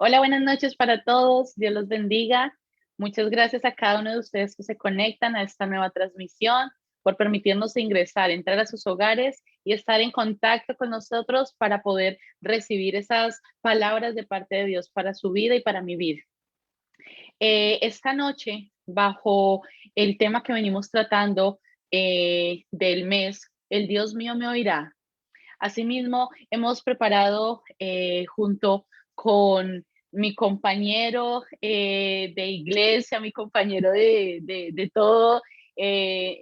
Hola, buenas noches para todos. Dios los bendiga. Muchas gracias a cada uno de ustedes que se conectan a esta nueva transmisión, por permitirnos ingresar, entrar a sus hogares y estar en contacto con nosotros para poder recibir esas palabras de parte de Dios para su vida y para mi vida. Esta noche, bajo el tema que venimos tratando del mes, el Dios mío me oirá. Asimismo, hemos preparado junto con mi compañero de iglesia, mi compañero de todo,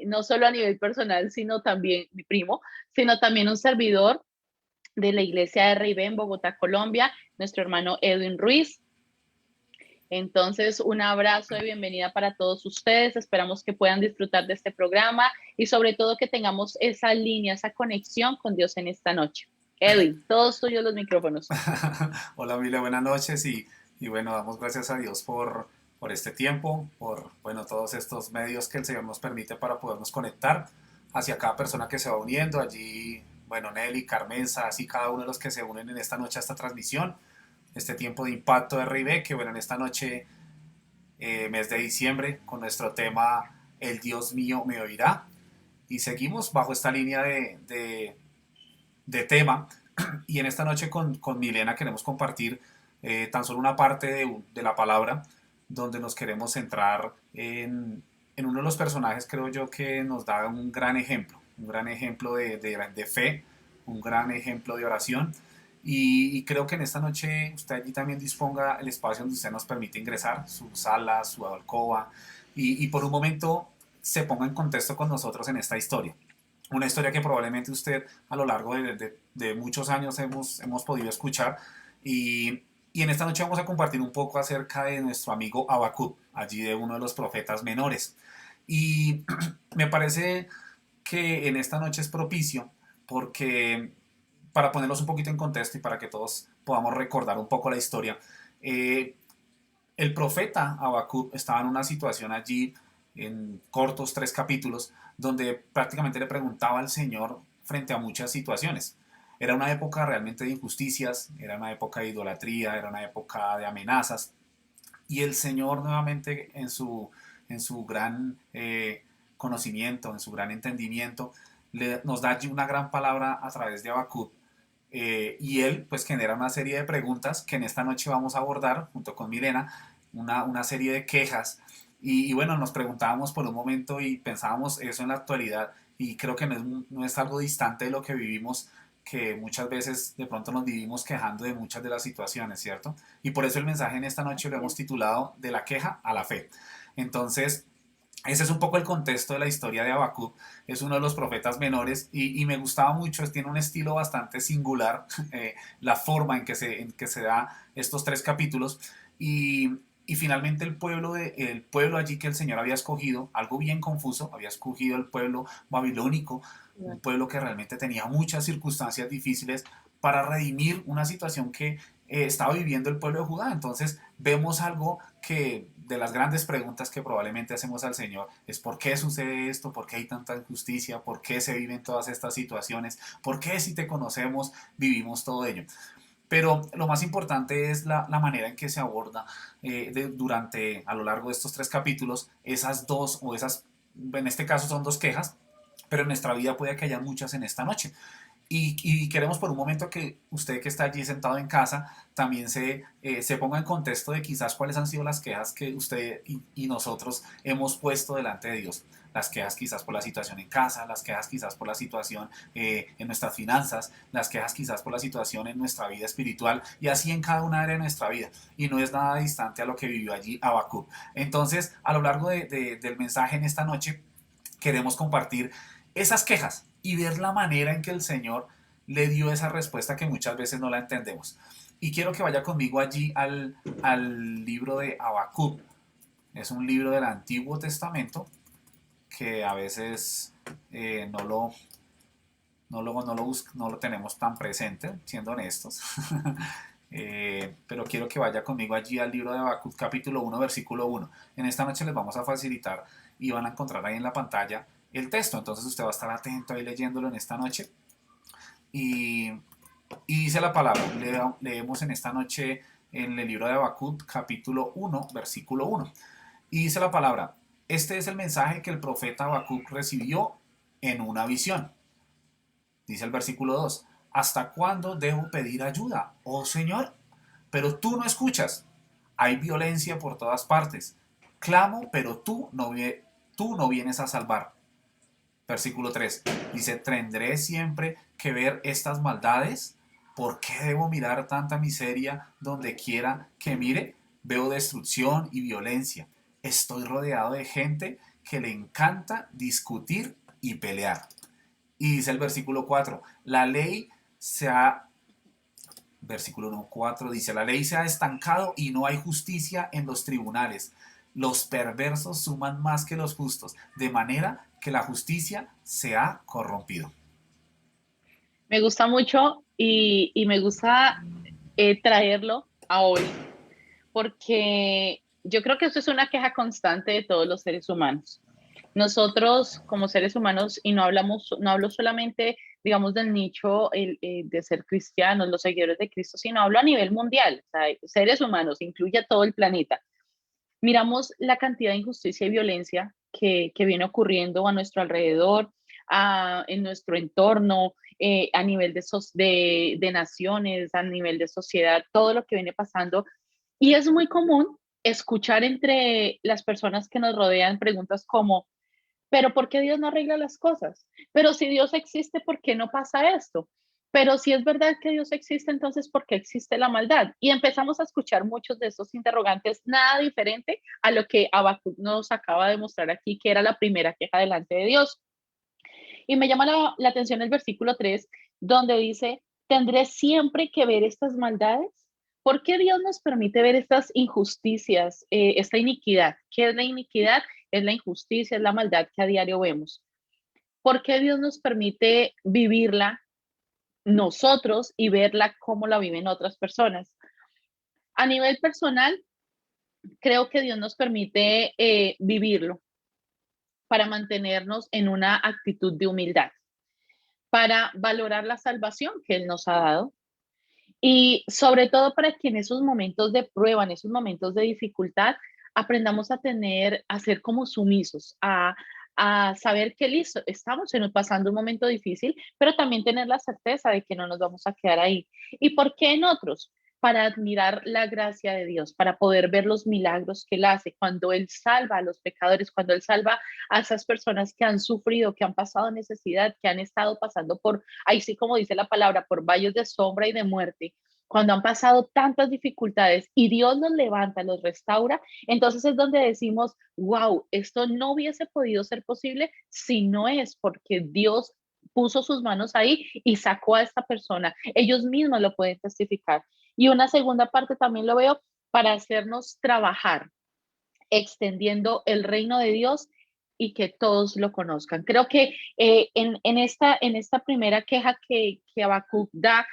no solo a nivel personal, sino también mi primo, sino también un servidor de la iglesia de Reibé en Bogotá, Colombia, nuestro hermano Edwin Ruiz. Entonces, un abrazo de bienvenida para todos ustedes. Esperamos que puedan disfrutar de este programa y sobre todo que tengamos esa línea, esa conexión con Dios en esta noche. Edwin, todos tuyos los micrófonos. Hola, Mile, buenas noches y bueno, damos gracias a Dios por este tiempo, por bueno, todos estos medios que el Señor nos permite para podernos conectar hacia cada persona que se va uniendo. Allí, bueno, Nelly, Carmenza, así cada uno de los que se unen en esta noche a esta transmisión, este tiempo de impacto de RIB, que bueno, en esta noche, mes de diciembre, con nuestro tema El Dios mío me oirá. Y seguimos bajo esta línea de tema. Y en esta noche con Milena queremos compartir tan solo una parte de la palabra donde nos queremos centrar en uno de los personajes, creo yo, que nos da un gran ejemplo de fe, un gran ejemplo de oración. Y creo que en esta noche usted allí también disponga el espacio donde usted nos permite ingresar, su sala, su alcoba, y por un momento se ponga en contexto con nosotros en esta historia. Una historia que probablemente usted a lo largo de muchos años hemos podido escuchar y en esta noche vamos a compartir un poco acerca de nuestro amigo Habacuc, allí de uno de los profetas menores. Y me parece que en esta noche es propicio porque para ponerlos un poquito en contexto y para que todos podamos recordar un poco la historia, eh, el profeta Habacuc estaba en una situación allí, en cortos 3 capítulos, donde prácticamente le preguntaba al Señor frente a muchas situaciones. Era una época realmente de injusticias, era una época de idolatría, era una época de amenazas. Y el Señor nuevamente en su gran conocimiento, en su gran entendimiento, nos da allí una gran palabra a través de Habacuc. Y él pues genera una serie de preguntas que en esta noche vamos a abordar junto con Milena, una serie de quejas. Y bueno, nos preguntábamos por un momento y pensábamos eso en la actualidad y creo que no es algo distante de lo que vivimos, que muchas veces de pronto nos vivimos quejando de muchas de las situaciones, ¿cierto? Y por eso el mensaje en esta noche lo Así hemos es. titulado De la queja a la fe. Entonces, ese es un poco el contexto de la historia de Habacuc. Es uno de los profetas menores y me gustaba mucho. Tiene un estilo bastante singular, la forma en que se da estos 3 capítulos. Y finalmente el pueblo allí que el Señor había escogido, algo bien confuso, había escogido el pueblo babilónico, un pueblo que realmente tenía muchas circunstancias difíciles para redimir una situación que estaba viviendo el pueblo de Judá. Entonces vemos algo que de las grandes preguntas que probablemente hacemos al Señor es ¿por qué sucede esto? ¿Por qué hay tanta injusticia? ¿Por qué se viven todas estas situaciones? ¿Por qué si te conocemos vivimos todo ello? Pero lo más importante es la manera en que se aborda durante, a lo largo de estos 3 capítulos, esas dos, o esas, en este caso son dos quejas, pero en nuestra vida puede que haya muchas en esta noche. Y queremos por un momento que usted que está allí sentado en casa también se ponga en contexto de quizás cuáles han sido las quejas que usted y nosotros hemos puesto delante de Dios. Las quejas quizás por la situación en casa, las quejas quizás por la situación en nuestras finanzas, las quejas quizás por la situación en nuestra vida espiritual y así en cada una área de nuestra vida. Y no es nada distante a lo que vivió allí Habacuc. Entonces, a lo largo del mensaje en esta noche, queremos compartir esas quejas y ver la manera en que el Señor le dio esa respuesta que muchas veces no la entendemos. Y quiero que vaya conmigo allí al libro de Habacuc. Es un libro del Antiguo Testamento que a veces no no lo tenemos tan presente, siendo honestos. Pero quiero que vaya conmigo allí al libro de Habacuc capítulo 1 versículo 1. En esta noche les vamos a facilitar y van a encontrar ahí en la pantalla el texto, entonces usted va a estar atento ahí leyéndolo en esta noche y dice la palabra, leemos en esta noche en el libro de Habacuc, capítulo 1, versículo 1. Y dice la palabra, este es el mensaje que el profeta Habacuc recibió en una visión. Dice el versículo 2, ¿hasta cuándo debo pedir ayuda, oh Señor? Pero tú no escuchas. Hay violencia por todas partes. Clamo, pero tú no vienes a salvar. Versículo 3 dice, ¿tendré siempre que ver estas maldades? ¿Por qué debo mirar tanta miseria donde quiera que mire? Veo destrucción y violencia. Estoy rodeado de gente que le encanta discutir y pelear. Y dice el versículo 4, la ley se ha, versículo 4 dice, la ley se ha estancado y no hay justicia en los tribunales. Los perversos suman más que los justos, de manera que la justicia se ha corrompido. Me gusta mucho y me gusta traerlo a hoy, porque yo creo que eso es una queja constante de todos los seres humanos. Nosotros como seres humanos, y no hablo solamente, digamos, del nicho de ser cristianos, los seguidores de Cristo, sino hablo a nivel mundial, o sea, seres humanos, incluye a todo el planeta. Miramos la cantidad de injusticia y violencia que viene ocurriendo a nuestro alrededor, en nuestro entorno, a nivel de naciones, a nivel de sociedad, todo lo que viene pasando. Y es muy común escuchar entre las personas que nos rodean preguntas como, pero ¿por qué Dios no arregla las cosas? Pero si Dios existe, ¿por qué no pasa esto? Pero si es verdad que Dios existe, entonces ¿por qué existe la maldad? Y empezamos a escuchar muchos de estos interrogantes, nada diferente a lo que Habacuc nos acaba de mostrar aquí, que era la primera queja delante de Dios. Y me llama la atención el versículo 3, donde dice, ¿tendré siempre que ver estas maldades? ¿Por qué Dios nos permite ver estas injusticias, esta iniquidad? ¿Qué es la iniquidad? Es la injusticia, es la maldad que a diario vemos. ¿Por qué Dios nos permite vivirla nosotros y verla como la viven otras personas? A nivel personal, creo que Dios nos permite vivirlo para mantenernos en una actitud de humildad, para valorar la salvación que Él nos ha dado y sobre todo para que en esos momentos de prueba, en esos momentos de dificultad, aprendamos a ser como sumisos, a saber que listo, estamos pasando un momento difícil, pero también tener la certeza de que no nos vamos a quedar ahí. ¿Y por qué en otros? Para admirar la gracia de Dios, para poder ver los milagros que Él hace, cuando Él salva a los pecadores, cuando Él salva a esas personas que han sufrido, que han pasado necesidad, que han estado pasando por, ahí sí como dice la palabra, por valles de sombra y de muerte, cuando han pasado tantas dificultades y Dios los levanta, los restaura, entonces es donde decimos, wow, esto no hubiese podido ser posible si no es porque Dios puso sus manos ahí y sacó a esta persona. Ellos mismos lo pueden testificar. Y una segunda parte también lo veo para hacernos trabajar, extendiendo el reino de Dios y que todos lo conozcan. Creo que en esta primera queja que Habacuc da,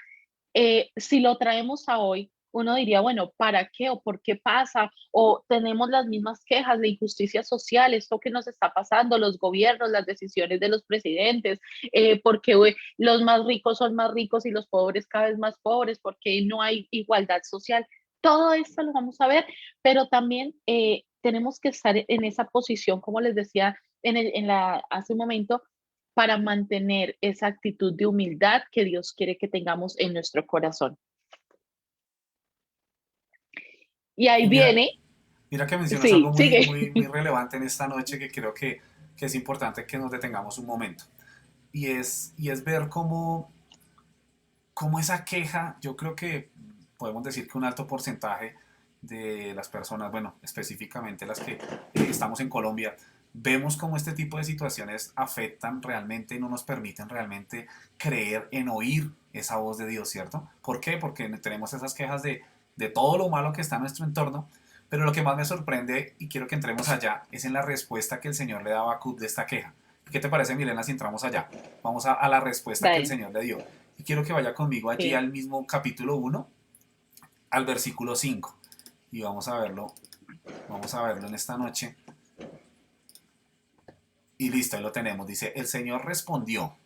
si lo traemos a hoy, uno diría, bueno, ¿para qué o por qué pasa? O tenemos las mismas quejas de injusticia social, esto que nos está pasando, los gobiernos, las decisiones de los presidentes, porque los más ricos son más ricos y los pobres cada vez más pobres, porque no hay igualdad social. Todo esto lo vamos a ver, pero también tenemos que estar en esa posición, como les decía hace un momento, para mantener esa actitud de humildad que Dios quiere que tengamos en nuestro corazón. Y ahí Y mira, viene, mira que mencionas sí, algo muy, sigue. muy, muy relevante en esta noche que creo que es importante que nos detengamos un momento. Y es ver cómo esa queja, yo creo que podemos decir que un alto porcentaje de las personas, bueno, específicamente las que estamos en Colombia, vemos cómo este tipo de situaciones afectan realmente, no nos permiten realmente creer en oír esa voz de Dios, ¿cierto? ¿Por qué? Porque tenemos esas quejas de todo lo malo que está en nuestro entorno, pero lo que más me sorprende, y quiero que entremos allá, es en la respuesta que el Señor le daba a Habacuc de esta queja. ¿Qué te parece, Milena, si entramos allá? Vamos a la respuesta que el Dale, Señor le dio. Y quiero que vaya conmigo allí sí. al mismo capítulo 1, al versículo 5. Y vamos a verlo en esta noche. Y listo, ahí lo tenemos. Dice, el Señor respondió,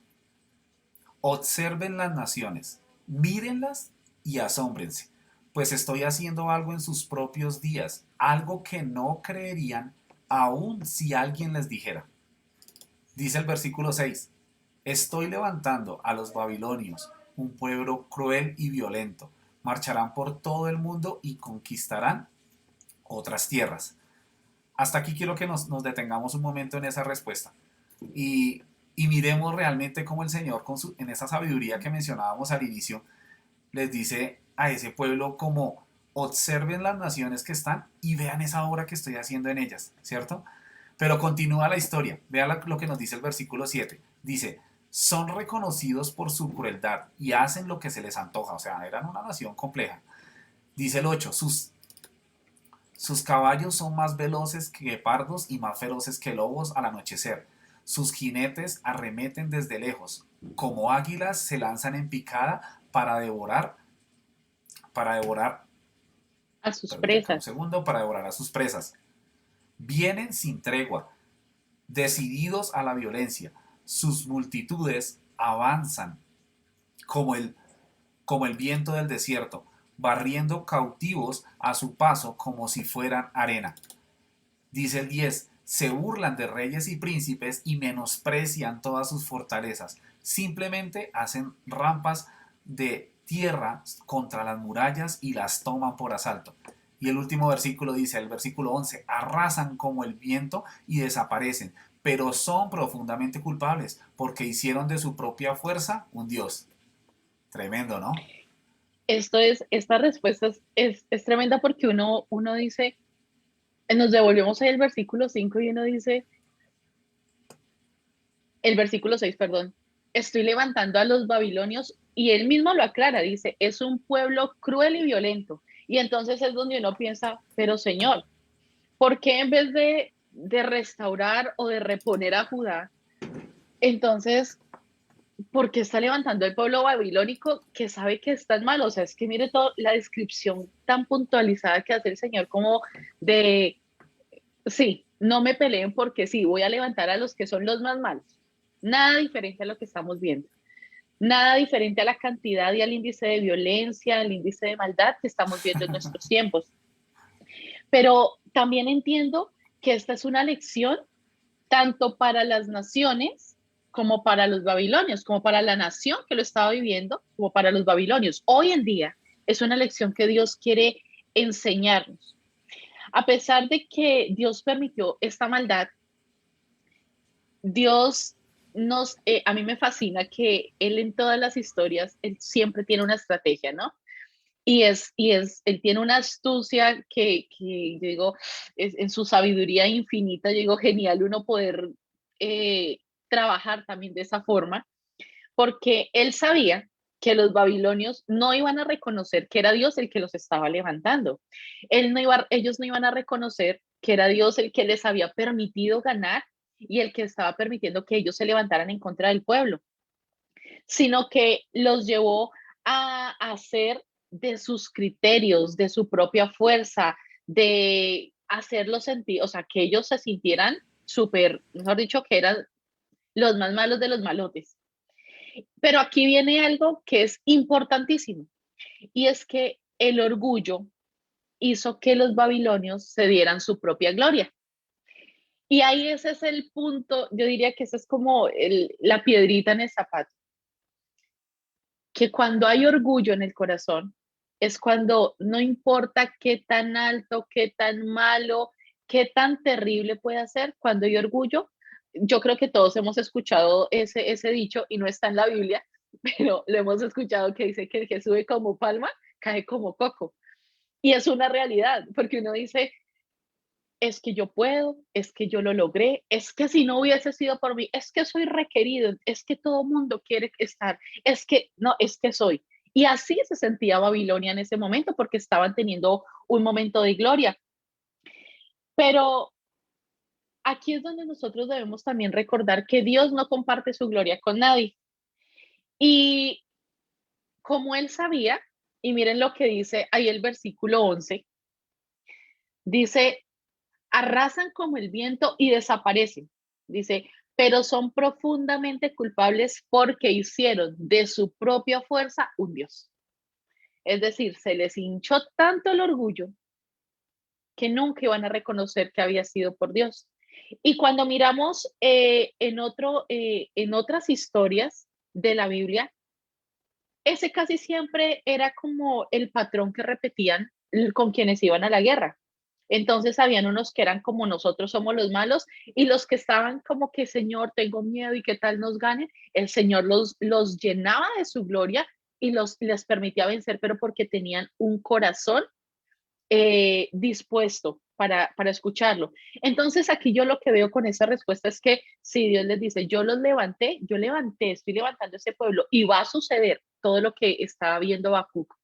observen las naciones, mírenlas y asómbrense, pues estoy haciendo algo en sus propios días, algo que no creerían aun si alguien les dijera. Dice el versículo 6: estoy levantando a los babilonios, un pueblo cruel y violento. Marcharán por todo el mundo y conquistarán otras tierras. Hasta aquí quiero que nos detengamos un momento en esa respuesta y, y miremos realmente cómo el Señor, en esa sabiduría que mencionábamos al inicio, les dice a ese pueblo como observen las naciones que están y vean esa obra que estoy haciendo en ellas, ¿cierto? Pero continúa la historia, vean lo que nos dice el versículo 7. Dice, son reconocidos por su crueldad y hacen lo que se les antoja, o sea, eran una nación compleja. Dice el 8, sus caballos son más veloces que guepardos y más feroces que lobos al anochecer. Sus jinetes arremeten desde lejos. Como águilas se lanzan en picada para devorar, A sus permítame acá un presas. segundo, para devorar a sus presas. Vienen sin tregua, decididos a la violencia. Sus multitudes avanzan como el, como el viento del desierto, barriendo cautivos a su paso como si fueran arena. Dice el 10, se burlan de reyes y príncipes y menosprecian todas sus fortalezas. Simplemente hacen rampas de tierra contra las murallas y las toman por asalto. Y el último versículo dice, el versículo 11, arrasan como el viento y desaparecen, pero son profundamente culpables porque hicieron de su propia fuerza un dios. Tremendo, ¿no? Esta respuesta es tremenda porque uno dice, nos devolvemos ahí el versículo 5 y uno dice, el versículo 6 perdón, estoy levantando a los babilonios y él mismo lo aclara, dice, es un pueblo cruel y violento. Y entonces es donde uno piensa, pero Señor, ¿por qué en vez de restaurar o de reponer a Judá, entonces, ¿por qué está levantando el pueblo babilónico que sabe que es tan malo? O sea, es que mire toda la descripción tan puntualizada que hace el Señor como de, sí, no me peleen porque sí, voy a levantar a los que son los más malos. Nada diferente a lo que estamos viendo. Nada diferente a la cantidad y al índice de violencia, al índice de maldad que estamos viendo en nuestros tiempos. Pero también entiendo que esta es una lección tanto para las naciones como para los babilonios, como para la nación que lo estaba viviendo, como para los babilonios. Hoy en día es una lección que Dios quiere enseñarnos. A pesar de que Dios permitió esta maldad, Dios a mí me fascina que Él en todas las historias, Él siempre tiene una estrategia, ¿no? Él tiene una astucia que yo digo, en su sabiduría infinita, yo digo, genial uno poder eh, trabajar también de esa forma, porque él sabía que los babilonios no iban a reconocer que era Dios el que los estaba levantando. Ellos no iban a reconocer que era Dios el que les había permitido ganar y el que estaba permitiendo que ellos se levantaran en contra del pueblo, sino que los llevó a hacer de sus criterios, de su propia fuerza, de hacerlos sentir, o sea, que ellos se sintieran súper, mejor dicho, que eran los más malos de los malotes. Pero aquí viene algo que es importantísimo, y es que el orgullo hizo que los babilonios se dieran su propia gloria. Y ahí ese es el punto, yo diría que ese es como la piedrita en el zapato, que cuando hay orgullo en el corazón, es cuando no importa qué tan alto, qué tan malo, qué tan terrible pueda ser, cuando hay orgullo, yo creo que todos hemos escuchado ese dicho y no está en la Biblia, pero lo hemos escuchado que dice que el que sube como palma, cae como coco. Y es una realidad, porque uno dice, es que yo puedo, es que yo lo logré, es que si no hubiese sido por mí, es que soy requerido, es que todo mundo quiere estar, es que no, es que soy. Y así se sentía Babilonia en ese momento porque estaban teniendo un momento de gloria. Pero aquí es donde nosotros debemos también recordar que Dios no comparte su gloria con nadie. Y como él sabía, y miren lo que dice ahí el versículo 11, dice, arrasan como el viento y desaparecen. Dice, pero son profundamente culpables porque hicieron de su propia fuerza un Dios. Es decir, se les hinchó tanto el orgullo que nunca iban a reconocer que había sido por Dios. Y cuando miramos en otras historias de la Biblia, ese casi siempre era como el patrón que repetían con quienes iban a la guerra. Entonces habían unos que eran como nosotros somos los malos y los que estaban como que Señor, tengo miedo y qué tal nos ganen, el Señor los llenaba de su gloria y les permitía vencer, pero porque tenían un corazón dispuesto para escucharlo. Entonces aquí yo lo que veo con esa respuesta es que si Dios les dice, yo levanté, estoy levantando ese pueblo y va a suceder todo lo que estaba viendo Habacuc,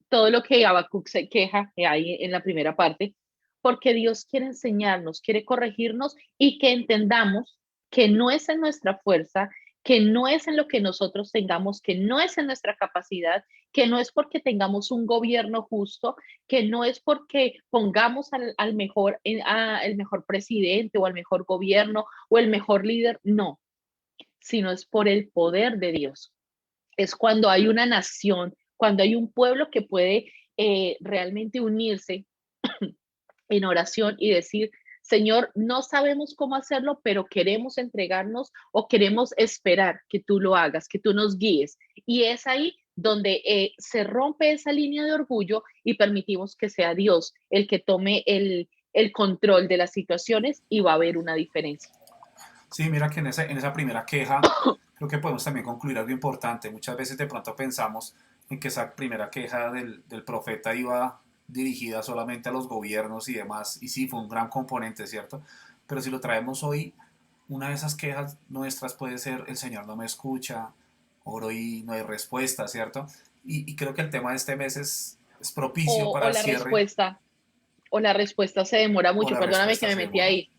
todo lo que Habacuc se queja ahí en la primera parte, porque Dios quiere enseñarnos, quiere corregirnos y que entendamos que no es en nuestra fuerza, que no es en lo que nosotros tengamos, que no es en nuestra capacidad, que no es porque tengamos un gobierno justo, que no es porque pongamos al mejor, el mejor presidente o al mejor gobierno o el mejor líder, no, sino es por el poder de Dios. Es cuando hay una nación, cuando hay un pueblo que puede realmente unirse en oración y decir, Señor, no sabemos cómo hacerlo, pero queremos entregarnos o queremos esperar que tú lo hagas, que tú nos guíes. Y es ahí donde se rompe esa línea de orgullo y permitimos que sea Dios el que tome el control de las situaciones y va a haber una diferencia. Sí, mira que en esa primera queja creo que podemos también concluir algo importante. Muchas veces de pronto pensamos en que esa primera queja del profeta iba dirigida solamente a los gobiernos y demás, y sí, fue un gran componente, ¿cierto? Pero si lo traemos hoy, una de esas quejas nuestras puede ser, el Señor no me escucha, oro y no hay respuesta, ¿cierto? Y creo que el tema de este mes es propicio para O el la cierre respuesta o la respuesta se demora o mucho, la perdóname que respuesta me se metí demora. ahí,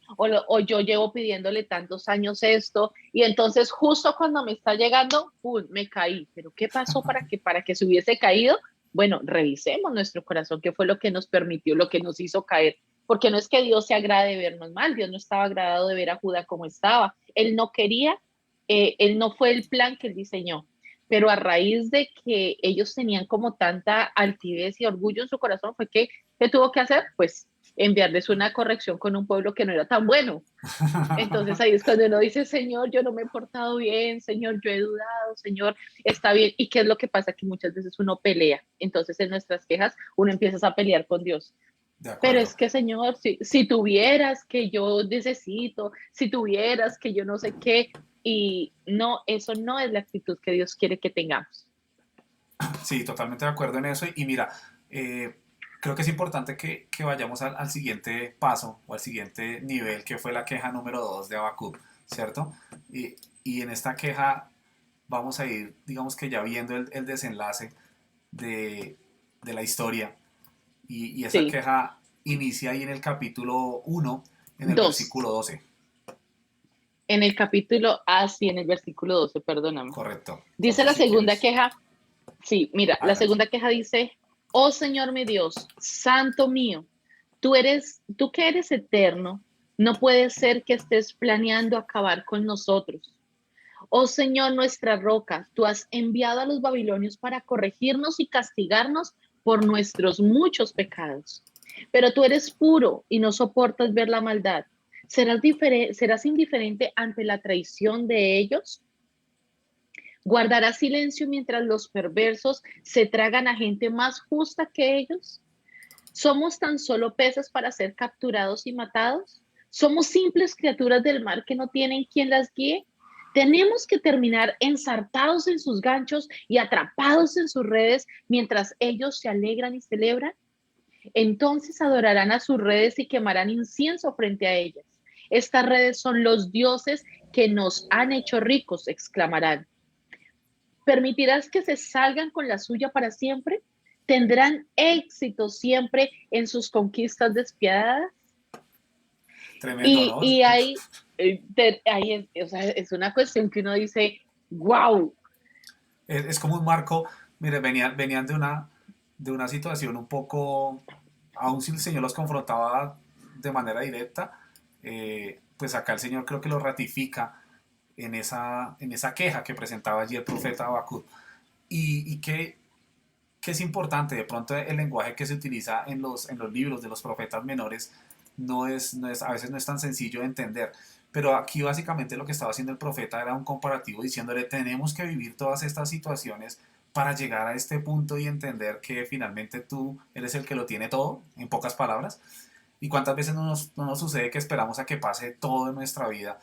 o yo llevo pidiéndole tantos años esto, y entonces justo cuando me está llegando, ¡pum!, me caí. ¿Pero qué pasó para que se hubiese caído? Bueno, revisemos nuestro corazón, qué fue lo que nos permitió, lo que nos hizo caer. Porque no es que Dios se agrade de vernos mal, Dios no estaba agradado de ver a Judá como estaba. Él no quería, él no fue el plan que él diseñó. Pero a raíz de que ellos tenían como tanta altivez y orgullo en su corazón, fue que ¿qué tuvo que hacer? Pues enviarles una corrección con un pueblo que no era tan bueno. Entonces ahí es cuando uno dice, Señor, yo no me he portado bien, Señor, yo he dudado, Señor, está bien. ¿Y qué es lo que pasa? Que muchas veces uno pelea. Entonces en nuestras quejas uno empieza a pelear con Dios. De Pero acuerdo. es que, Señor, si tuvieras que yo necesito, si tuvieras que yo no sé qué, y no, eso no es la actitud que Dios quiere que tengamos. Sí, totalmente de acuerdo en eso. Y mira, creo que es importante que vayamos al siguiente paso o al siguiente nivel, que fue la queja número 2 de Habacuc, ¿cierto? Y en esta queja vamos a ir, digamos que ya viendo el desenlace de, de la historia. Y esa Sí, queja inicia ahí en el capítulo 1, en el dos. versículo 12. En el capítulo, sí, en el versículo 12, perdóname. Correcto. Dice Entonces, la si segunda quieres, queja, sí, mira, la hágale. segunda queja dice, oh Señor mi Dios, santo mío, tú que eres eterno, no puede ser que estés planeando acabar con nosotros. Oh Señor, nuestra roca, tú has enviado a los babilonios para corregirnos y castigarnos por nuestros muchos pecados. Pero tú eres puro y no soportas ver la maldad. ¿Serás indiferente ante la traición de ellos? ¿Guardarás silencio mientras los perversos se tragan a gente más justa que ellos? ¿Somos tan solo peces para ser capturados y matados? ¿Somos simples criaturas del mar que no tienen quien las guíe? ¿Tenemos que terminar ensartados en sus ganchos y atrapados en sus redes mientras ellos se alegran y celebran? Entonces adorarán a sus redes y quemarán incienso frente a ellas. Estas redes son los dioses que nos han hecho ricos, exclamarán. ¿Permitirás que se salgan con la suya para siempre? ¿Tendrán éxito siempre en sus conquistas despiadadas? Tremendo, ¿no? Y ahí, o sea, es una cuestión que uno dice, wow, Es como un marco, mire, venían de una situación un poco, aun si el Señor los confrontaba de manera directa, pues acá el Señor creo que lo ratifica en esa queja que presentaba allí el profeta Habacuc. Y que que es importante. De pronto el lenguaje que se utiliza en los libros de los profetas menores a veces no es tan sencillo de entender. Pero aquí básicamente lo que estaba haciendo el profeta era un comparativo diciéndole, tenemos que vivir todas estas situaciones para llegar a este punto y entender que finalmente tú eres el que lo tiene todo, en pocas palabras. Y cuántas veces no nos sucede que esperamos a que pase todo en nuestra vida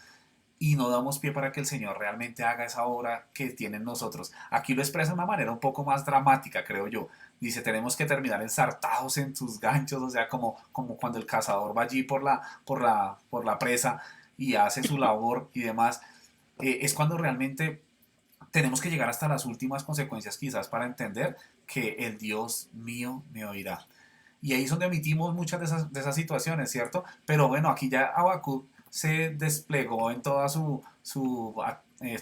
y no damos pie para que el Señor realmente haga esa obra que tiene en nosotros. Aquí lo expresa de una manera un poco más dramática, creo yo. Dice, tenemos que terminar ensartados en sus ganchos, o sea, como cuando el cazador va allí por la presa y hace su labor y demás. Es cuando realmente tenemos que llegar hasta las últimas consecuencias quizás para entender que el Dios mío me oirá. Y ahí es donde omitimos muchas de esas situaciones, ¿cierto? Pero bueno, aquí ya Habacuc se desplegó en toda su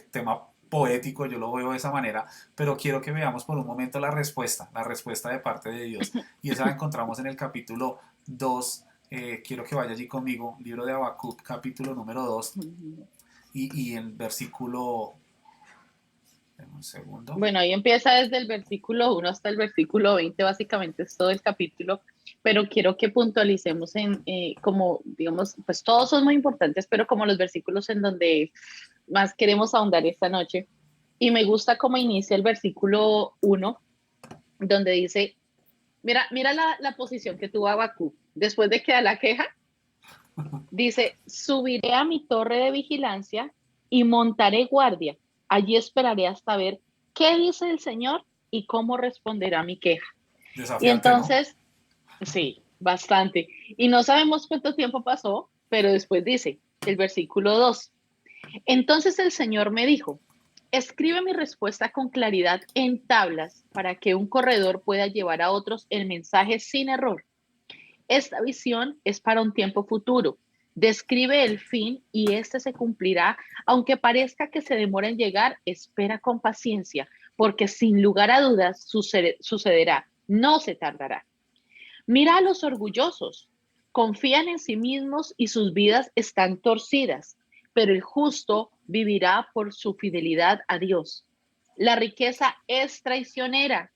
tema poético, yo lo veo de esa manera, pero quiero que veamos por un momento la respuesta de parte de Dios. Y esa la encontramos en el capítulo 2. Quiero que vaya allí conmigo, libro de Habacuc, capítulo número 2, y el versículo... Un segundo. Bueno, ahí empieza desde el versículo 1 hasta el versículo 20, básicamente es todo el capítulo, pero quiero que puntualicemos como, digamos, pues todos son muy importantes, pero como los versículos en donde más queremos ahondar esta noche. Y me gusta cómo inicia el versículo 1, donde dice, mira la posición que tuvo Habacuc, después de que da la queja, dice, subiré a mi torre de vigilancia y montaré guardia. Allí esperaré hasta ver qué dice el Señor y cómo responderá mi queja. Y Desafiante, ¿no? entonces, sí, bastante. Y no sabemos cuánto tiempo pasó, pero después dice el versículo 2. Entonces el Señor me dijo, escribe mi respuesta con claridad en tablas para que un corredor pueda llevar a otros el mensaje sin error. Esta visión es para un tiempo futuro. Describe el fin y este se cumplirá. Aunque parezca que se demora en llegar, espera con paciencia, porque sin lugar a dudas sucederá, no se tardará. Mira a los orgullosos, confían en sí mismos y sus vidas están torcidas, pero el justo vivirá por su fidelidad a Dios. La riqueza es traicionera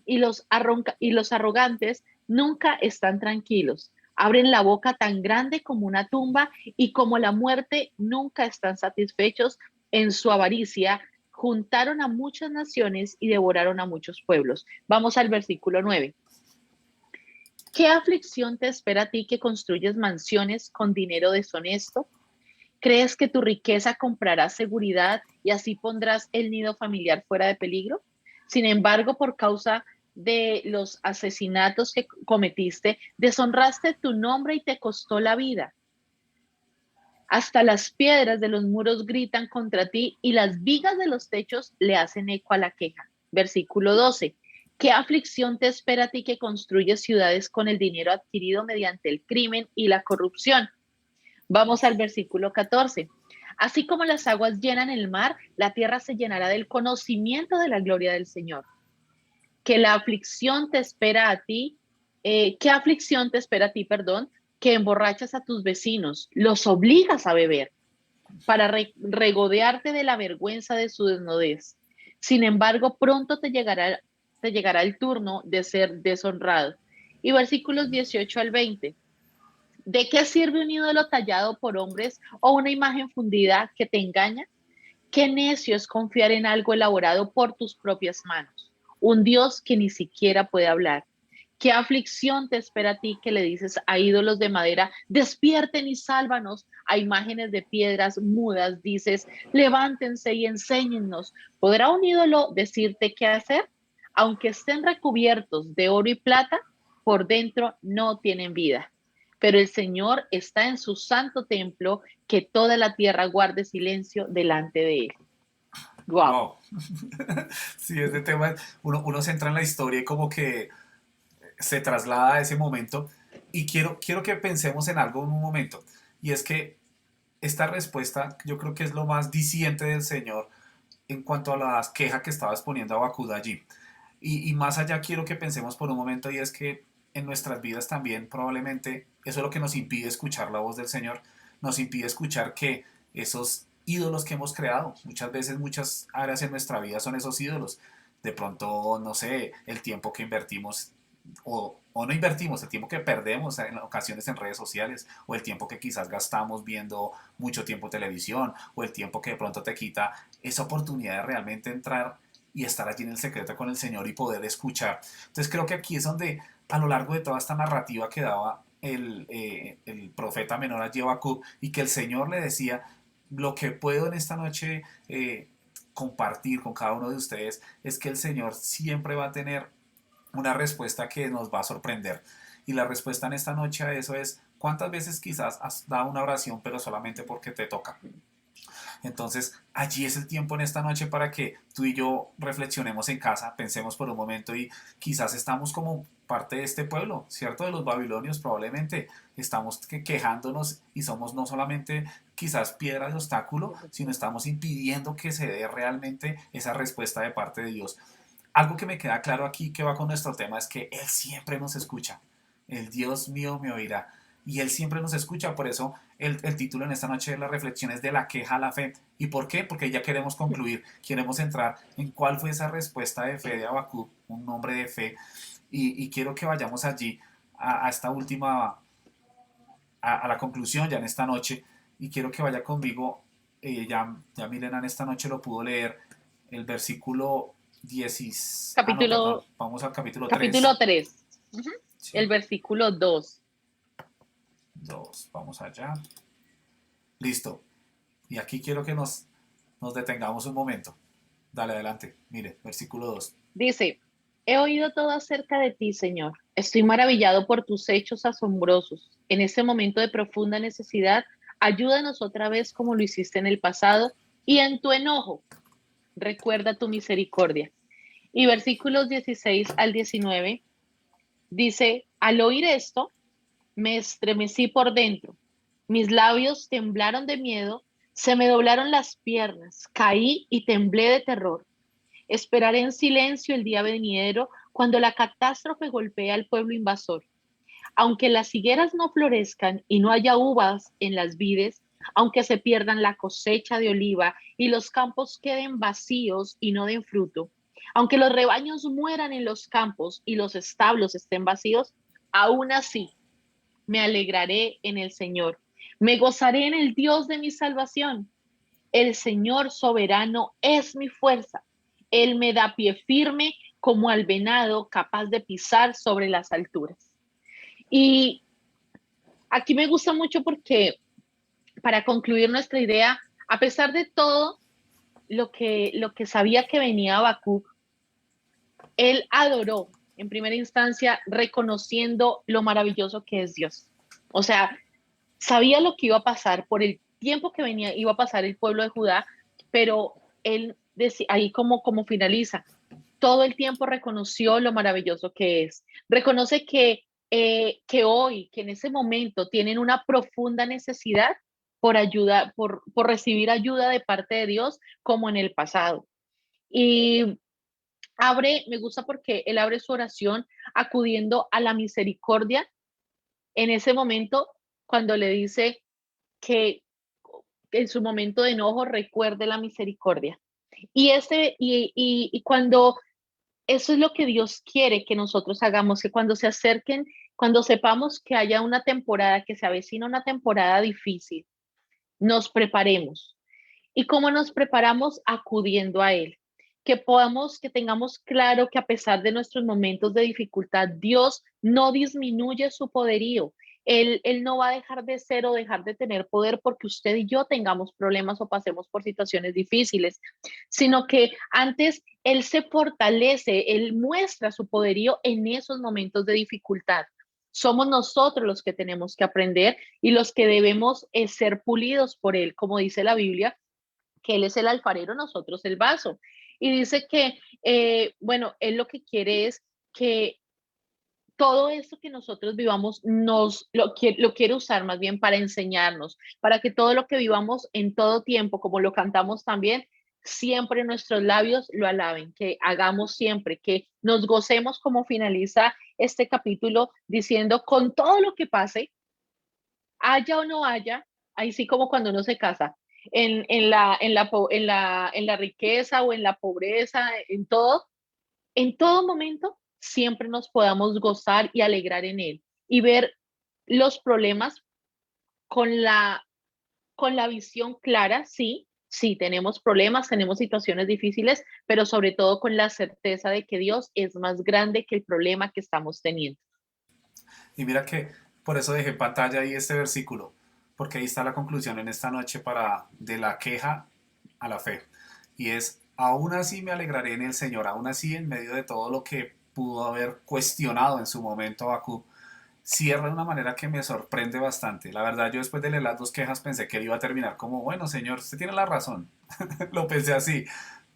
y los arrogantes nunca están tranquilos. Abren la boca tan grande como una tumba y como la muerte nunca están satisfechos en su avaricia. Juntaron a muchas naciones y devoraron a muchos pueblos. Vamos al versículo 9. ¿Qué aflicción te espera a ti que construyes mansiones con dinero deshonesto? ¿Crees que tu riqueza comprará seguridad y así pondrás el nido familiar fuera de peligro? Sin embargo, por causa de los asesinatos que cometiste, deshonraste tu nombre y te costó la vida. Hasta las piedras de los muros gritan contra ti y las vigas de los techos le hacen eco a la queja. Versículo 12. ¿Qué aflicción te espera a ti que construyes ciudades con el dinero adquirido mediante el crimen y la corrupción? Vamos al versículo 14. Así como las aguas llenan el mar, la tierra se llenará del conocimiento de la gloria del Señor. Que la aflicción te espera a ti, ¿qué aflicción te espera a ti, perdón? Que emborrachas a tus vecinos, los obligas a beber para regodearte de la vergüenza de su desnudez. Sin embargo, pronto te llegará el turno de ser deshonrado. Y versículos 18 al 20. ¿De qué sirve un ídolo tallado por hombres o una imagen fundida que te engaña? Qué necio es confiar en algo elaborado por tus propias manos, un Dios que ni siquiera puede hablar. ¿Qué aflicción te espera a ti que le dices a ídolos de madera, despierten y sálvanos? A imágenes de piedras mudas dices, levántense y enséñennos. ¿Podrá un ídolo decirte qué hacer? Aunque estén recubiertos de oro y plata, por dentro no tienen vida. Pero el Señor está en su santo templo, que toda la tierra guarde silencio delante de él. Wow. Wow. Sí, ese tema, uno se entra en la historia y como que se traslada a ese momento. Y quiero que pensemos en algo en un momento. Y es que esta respuesta yo creo que es lo más diciente del Señor en cuanto a la queja que estaba exponiendo Habacuc allí. Y más allá quiero que pensemos por un momento y es que en nuestras vidas también probablemente eso es lo que nos impide escuchar la voz del Señor, nos impide escuchar que esos ídolos que hemos creado, muchas veces muchas áreas en nuestra vida son esos ídolos. de pronto, no sé, el tiempo que invertimos o no invertimos, el tiempo que perdemos en ocasiones en redes sociales, o el tiempo que quizás gastamos viendo mucho tiempo televisión, o el tiempo que de pronto te quita esa oportunidad de realmente entrar y estar allí en el secreto con el Señor y poder escuchar. Entonces creo que aquí es donde a lo largo de toda esta narrativa que daba el profeta menor allí Habacuc, y que el Señor le decía, lo que puedo en esta noche compartir con cada uno de ustedes es que el Señor siempre va a tener una respuesta que nos va a sorprender. Y la respuesta en esta noche a eso es, ¿cuántas veces quizás has dado una oración pero solamente porque te toca? Entonces, allí es el tiempo en esta noche para que tú y yo reflexionemos en casa, pensemos por un momento, y quizás estamos como parte de este pueblo, ¿cierto? De los babilonios probablemente estamos quejándonos y somos no solamente quizás piedra de obstáculo, sino estamos impidiendo que se dé realmente esa respuesta de parte de Dios. Algo que me queda claro aquí que va con nuestro tema es que Él siempre nos escucha. El Dios mío me oirá. Y Él siempre nos escucha. Por eso el título en esta noche de la reflexión es de la queja a la fe. ¿Y por qué? Porque ya queremos concluir, queremos entrar en cuál fue esa respuesta de fe de Habacuc, un hombre de fe. Y quiero que vayamos allí a esta última, a la conclusión ya en esta noche. Y quiero que vaya conmigo, ya Milena en esta noche lo pudo leer, el versículo 10. Ah, no, perdón, Capítulo, vamos al capítulo 3. capítulo 3, el Sí, versículo 2. 2, vamos allá. Listo. Y aquí quiero que nos detengamos un momento. Dale, adelante. Mire, versículo 2. Dice, he oído todo acerca de ti, Señor. Estoy maravillado por tus hechos asombrosos. En este momento de profunda necesidad, ayúdanos otra vez como lo hiciste en el pasado y en tu enojo, recuerda tu misericordia. Y versículos 16 al 19 dice, al oír esto, me estremecí por dentro, mis labios temblaron de miedo, se me doblaron las piernas, caí y temblé de terror. Esperaré en silencio el día venidero cuando la catástrofe golpee al pueblo invasor. Aunque las higueras no florezcan y no haya uvas en las vides, aunque se pierdan la cosecha de oliva y los campos queden vacíos y no den fruto, aunque los rebaños mueran en los campos y los establos estén vacíos, aún así me alegraré en el Señor. Me gozaré en el Dios de mi salvación. El Señor soberano es mi fuerza. Él me da pie firme como al venado capaz de pisar sobre las alturas. Y aquí me gusta mucho porque para concluir nuestra idea, a pesar de todo lo que sabía que venía Habacuc, él adoró en primera instancia reconociendo lo maravilloso que es Dios. O sea, sabía lo que iba a pasar por el tiempo que venía, iba a pasar el pueblo de Judá, pero él decía, ahí como finaliza, todo el tiempo reconoció lo maravilloso que es. Reconoce que hoy, que en ese momento tienen una profunda necesidad por ayuda, por recibir ayuda de parte de Dios, como en el pasado. Y me gusta porque él abre su oración acudiendo a la misericordia en ese momento cuando le dice que en su momento de enojo recuerde la misericordia. Y cuando eso es lo que Dios quiere que nosotros hagamos, que cuando se acerquen, cuando sepamos que haya una temporada, que se avecina una temporada difícil, nos preparemos. ¿Y cómo nos preparamos? Acudiendo a Él. Que podamos, que tengamos claro que a pesar de nuestros momentos de dificultad, Dios no disminuye su poderío. Él no va a dejar de ser o dejar de tener poder porque usted y yo tengamos problemas o pasemos por situaciones difíciles, sino que antes Él se fortalece, Él muestra su poderío en esos momentos de dificultad. Somos nosotros los que tenemos que aprender y los que debemos ser pulidos por Él, como dice la Biblia, que Él es el alfarero, nosotros el vaso. Y dice que, bueno, Él lo que quiere es que todo esto que nosotros vivamos lo quiere usar más bien para enseñarnos, para que todo lo que vivamos en todo tiempo, como lo cantamos también, siempre nuestros labios lo alaben, que hagamos siempre, que nos gocemos como finaliza este capítulo diciendo con todo lo que pase, haya o no haya, ahí sí como cuando uno se casa, en la riqueza o en la pobreza, en todo, en todo momento siempre nos podamos gozar y alegrar en Él y ver los problemas con la visión clara, sí, sí, tenemos problemas, tenemos situaciones difíciles, pero sobre todo con la certeza de que Dios es más grande que el problema que estamos teniendo. Y mira que por eso dejé en pantalla ahí este versículo, porque ahí está la conclusión en esta noche para de la queja a la fe. Y es, aún así me alegraré en el Señor, aún así en medio de todo lo que pudo haber cuestionado en su momento Bakú, cierra de una manera que me sorprende bastante. La verdad, yo después de leer las dos quejas pensé que él iba a terminar como, bueno, señor, usted tiene la razón. Lo pensé así,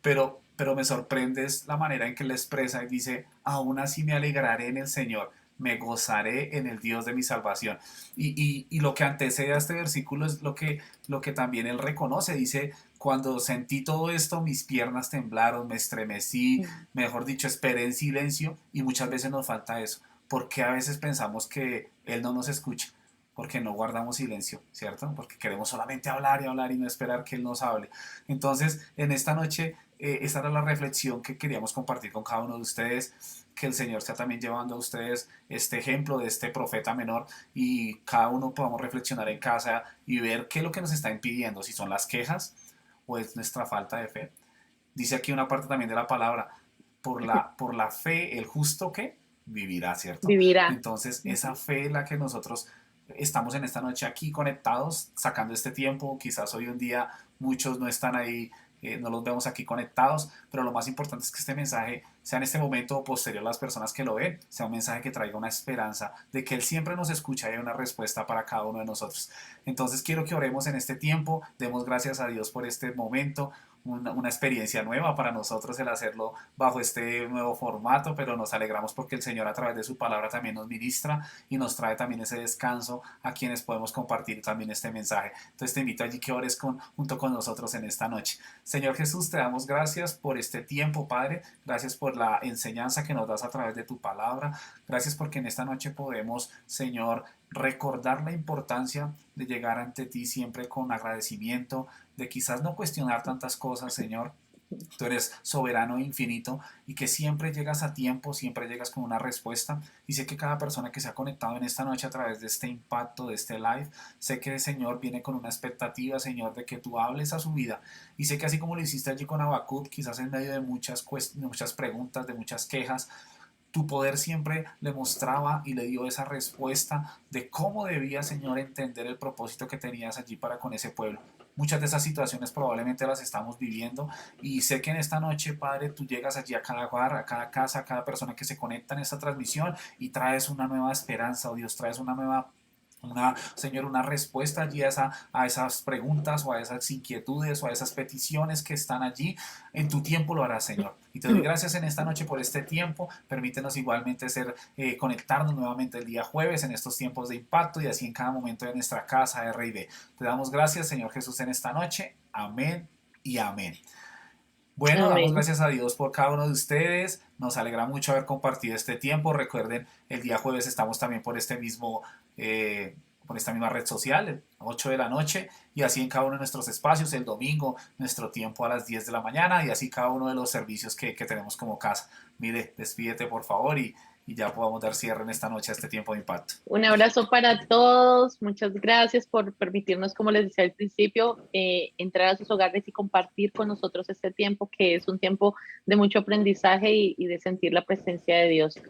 pero me sorprende es la manera en que él expresa y dice, aún así me alegraré en el Señor, me gozaré en el Dios de mi salvación. Y lo que antecede a este versículo es lo que también él reconoce, dice, cuando sentí todo esto, mis piernas temblaron, me estremecí, mejor dicho, esperé en silencio y muchas veces nos falta eso. Porque a veces pensamos que Él no nos escucha, porque no guardamos silencio, ¿cierto? Porque queremos solamente hablar y hablar y no esperar que Él nos hable. Entonces, en esta noche, esta era la reflexión que queríamos compartir con cada uno de ustedes, que el Señor sea también llevando a ustedes este ejemplo de este profeta menor y cada uno podamos reflexionar en casa y ver qué es lo que nos está impidiendo, si son las quejas o es nuestra falta de fe. Dice aquí una parte también de la palabra, por la fe, el justo que vivirá, ¿cierto? Vivirá. Entonces, esa Ujú. fe es la que nosotros estamos en esta noche aquí conectados, sacando este tiempo. Quizás hoy un día muchos no están ahí, no los vemos aquí conectados, pero lo más importante es que este mensaje sea en este momento o posterior a las personas que lo ven, sea un mensaje que traiga una esperanza de que Él siempre nos escucha y hay una respuesta para cada uno de nosotros. Entonces quiero que oremos en este tiempo, demos gracias a Dios por este momento, una experiencia nueva para nosotros el hacerlo bajo este nuevo formato, pero nos alegramos porque el Señor a través de su palabra también nos ministra y nos trae también ese descanso a quienes podemos compartir también este mensaje. Entonces te invito allí que ores junto con nosotros en esta noche. Señor Jesús, te damos gracias por este tiempo, Padre. Gracias por la enseñanza que nos das a través de tu palabra. Gracias porque en esta noche podemos, Señor, recordar la importancia de llegar ante ti siempre con agradecimiento, de quizás no cuestionar tantas cosas, Señor. Tú eres soberano e infinito y que siempre llegas a tiempo, siempre llegas con una respuesta. Y sé que cada persona que se ha conectado en esta noche a través de este impacto, de este live, sé que el Señor viene con una expectativa, Señor, de que tú hables a su vida. Y sé que así como lo hiciste allí con Habacuc, quizás en medio de muchas preguntas, de muchas quejas, tu poder siempre le mostraba y le dio esa respuesta de cómo debía, Señor, entender el propósito que tenías allí para con ese pueblo. Muchas de esas situaciones probablemente las estamos viviendo y sé que en esta noche, Padre, tú llegas allí a cada hogar, a cada casa, a cada persona que se conecta en esta transmisión y traes una nueva esperanza, oh Dios, traes Señor, una respuesta allí a esas preguntas o a esas inquietudes o a esas peticiones que están allí. En tu tiempo lo harás, Señor. Y te doy gracias en esta noche por este tiempo. Permítenos igualmente conectarnos nuevamente el día jueves en estos tiempos de impacto y así en cada momento de nuestra casa R&D. Te damos gracias, Señor Jesús, en esta noche. Amén y amén. Bueno, damos Amén. gracias a Dios por cada uno de ustedes. Nos alegra mucho haber compartido este tiempo. Recuerden, el día jueves estamos también por esta misma red social, 8 de la noche, y así en cada uno de nuestros espacios, el domingo, nuestro tiempo a las 10 de la mañana, y así cada uno de los servicios que tenemos como casa. Mire, despídete por favor y ya podamos dar cierre en esta noche a este tiempo de impacto. Un abrazo para todos. Muchas gracias por permitirnos, como les decía al principio, entrar a sus hogares y compartir con nosotros este tiempo, que es un tiempo de mucho aprendizaje y de sentir la presencia de Dios.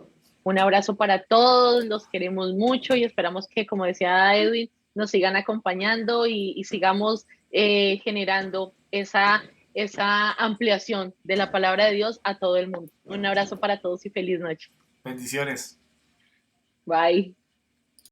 Un abrazo para todos, los queremos mucho y esperamos que, como decía Edwin, nos sigan acompañando y sigamos generando esa ampliación de la palabra de Dios a todo el mundo. Un abrazo para todos y feliz noche. Bendiciones. Bye.